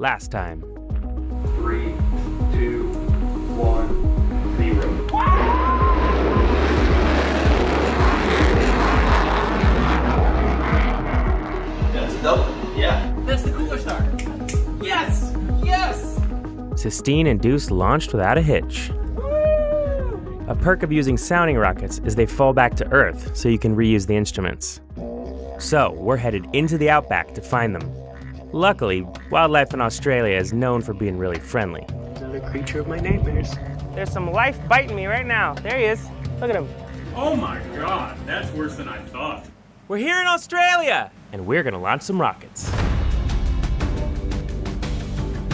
last time. 3, 2, 1, 0. That's a double. Yeah. That's the cooler star. Yes! Yes! Sistine and Deuce launched without a hitch. A perk of using sounding rockets is they fall back to Earth, so you can reuse the instruments. So, we're headed into the outback to find them. Luckily, wildlife in Australia is known for being really friendly. Another creature of my nightmares. There's some life biting me right now. There he is. Look at him. Oh my god, that's worse than I thought. We're here in Australia! And we're gonna launch some rockets.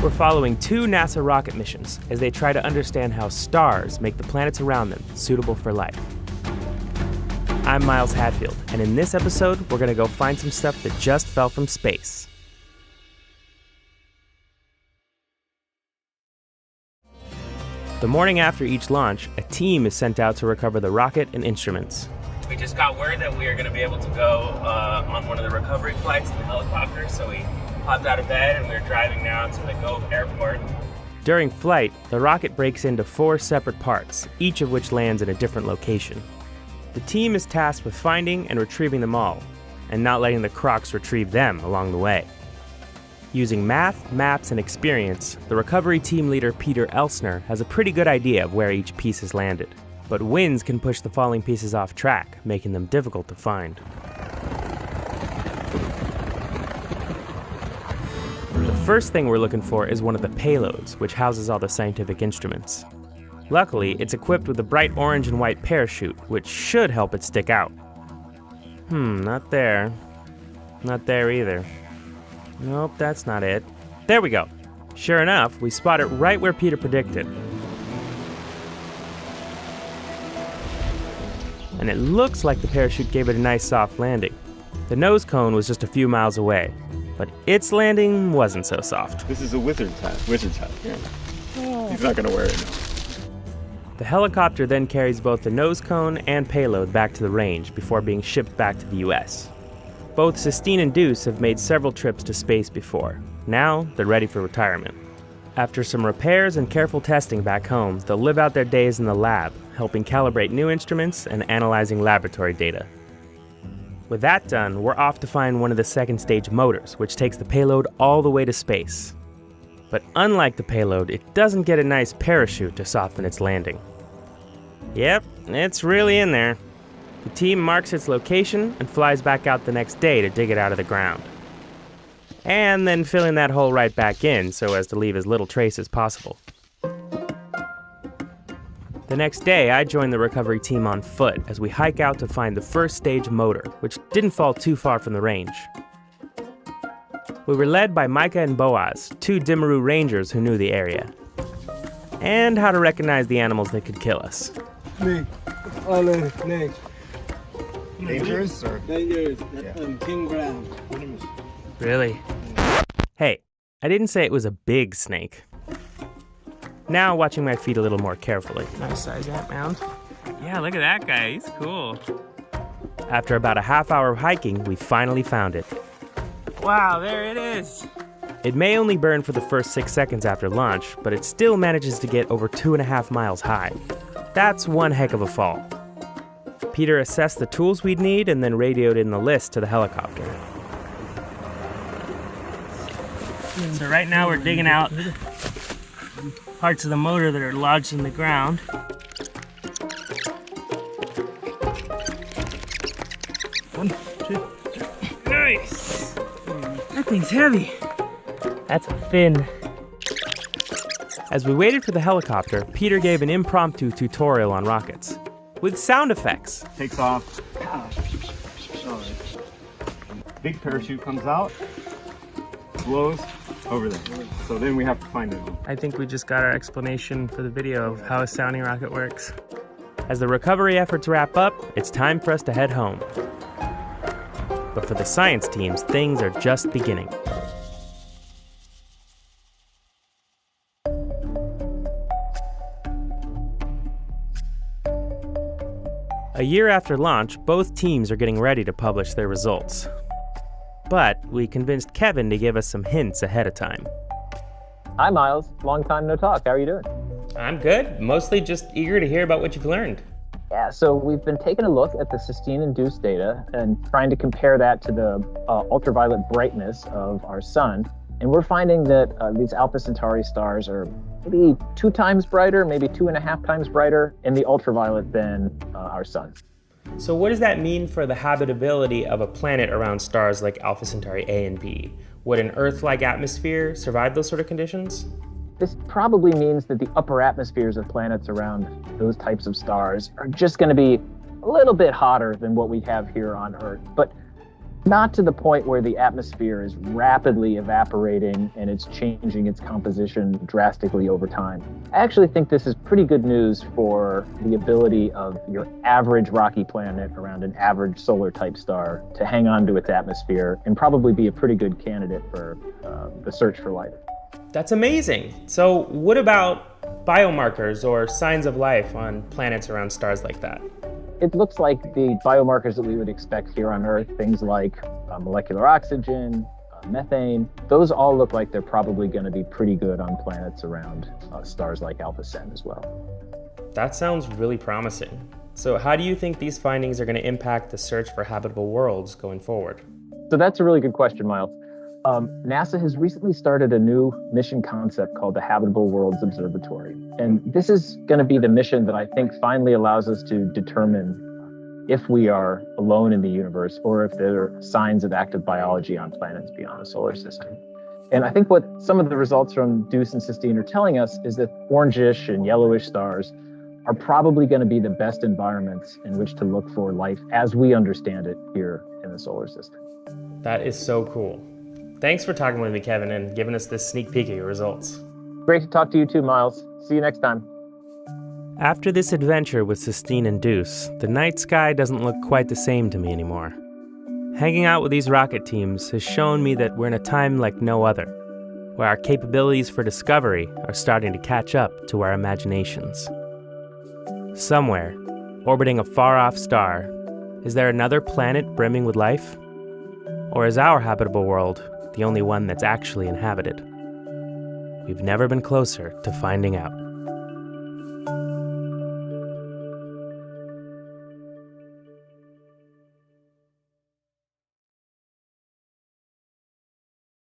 We're following 2 NASA rocket missions as they try to understand how stars make the planets around them suitable for life. I'm Miles Hadfield, and in this episode, we're gonna go find some stuff that just fell from space. The morning after each launch, a team is sent out to recover the rocket and instruments. We just got word that we are gonna be able to go on one of the recovery flights in the helicopter, so we hopped out of bed and we're driving now to the Gove Airport. During flight, the rocket breaks into 4 separate parts, each of which lands in a different location. The team is tasked with finding and retrieving them all, and not letting the Crocs retrieve them along the way. Using math, maps, and experience, the recovery team leader Peter Elsner has a pretty good idea of where each piece has landed. But winds can push the falling pieces off track, making them difficult to find. The first thing we're looking for is one of the payloads, which houses all the scientific instruments. Luckily, it's equipped with a bright orange and white parachute, which should help it stick out. Not there. Not there either. Nope, that's not it. There we go. Sure enough, we spot it right where Peter predicted. And it looks like the parachute gave it a nice soft landing. The nose cone was just a few miles away, but its landing wasn't so soft. This is a wizard's hat. Yeah. He's not gonna wear it now. The helicopter then carries both the nose cone and payload back to the range before being shipped back to the US. Both Sistine and Deuce have made several trips to space before. Now, they're ready for retirement. After some repairs and careful testing back home, they'll live out their days in the lab, helping calibrate new instruments and analyzing laboratory data. With that done, we're off to find one of the second stage motors, which takes the payload all the way to space. But unlike the payload, it doesn't get a nice parachute to soften its landing. Yep, it's really in there. The team marks its location and flies back out the next day to dig it out of the ground. And then filling that hole right back in so as to leave as little trace as possible. The next day, I joined the recovery team on foot as we hike out to find the first stage motor, which didn't fall too far from the range. We were led by Micah and Boaz, 2 Timaru rangers who knew the area, and how to recognize the animals that could kill us. Dangerous or? Dangerous. Yeah. 10 grams. Really? Hey, I didn't say it was a big snake. Now watching my feet a little more carefully. Nice size ant mound. Yeah, look at that guy, he's cool. After about a half hour of hiking, we finally found it. Wow, there it is. It may only burn for the first 6 seconds after launch, but it still manages to get over 2.5 miles high. That's one heck of a fall. Peter assessed the tools we'd need and then radioed in the list to the helicopter. So right now we're digging out parts of the motor that are lodged in the ground. One, two, three. Nice! That thing's heavy. That's a fin. As we waited for the helicopter, Peter gave an impromptu tutorial on rockets, with sound effects. Takes off. Big parachute comes out, blows over there. So then we have to find it. I think we just got our explanation for the video of how a sounding rocket works. As the recovery efforts wrap up, it's time for us to head home. But for the science teams, things are just beginning. A year after launch, both teams are getting ready to publish their results. But we convinced Kevin to give us some hints ahead of time. Hi, Miles. Long time no talk. How are you doing? I'm good. Mostly just eager to hear about what you've learned. Yeah, so we've been taking a look at the cysteine-induced data and trying to compare that to the ultraviolet brightness of our sun. And we're finding that these Alpha Centauri stars are maybe 2 times brighter, maybe 2.5 times brighter in the ultraviolet than our sun. So what does that mean for the habitability of a planet around stars like Alpha Centauri A and B? Would an Earth-like atmosphere survive those sort of conditions? This probably means that the upper atmospheres of planets around those types of stars are just going to be a little bit hotter than what we have here on Earth, but not to the point where the atmosphere is rapidly evaporating and it's changing its composition drastically over time. I actually think this is pretty good news for the ability of your average rocky planet around an average solar type star to hang on to its atmosphere and probably be a pretty good candidate for the search for life. That's amazing. So what about biomarkers or signs of life on planets around stars like that? It looks like the biomarkers that we would expect here on Earth, things like molecular oxygen, methane, those all look like they're probably going to be pretty good on planets around stars like Alpha Centauri as well. That sounds really promising. So how do you think these findings are going to impact the search for habitable worlds going forward? So that's a really good question, Miles. NASA has recently started a new mission concept called the Habitable Worlds Observatory. And this is going to be the mission that I think finally allows us to determine if we are alone in the universe or if there are signs of active biology on planets beyond the solar system. And I think what some of the results from DEUCE and Sistine are telling us is that orangish and yellowish stars are probably going to be the best environments in which to look for life as we understand it here in the solar system. That is so cool. Thanks for talking with me, Kevin, and giving us this sneak peek of your results. Great to talk to you too, Miles. See you next time. After this adventure with Sistine and DEUCE, the night sky doesn't look quite the same to me anymore. Hanging out with these rocket teams has shown me that we're in a time like no other, where our capabilities for discovery are starting to catch up to our imaginations. Somewhere, orbiting a far-off star, is there another planet brimming with life? Or is our habitable world the only one that's actually inhabited? We've never been closer to finding out.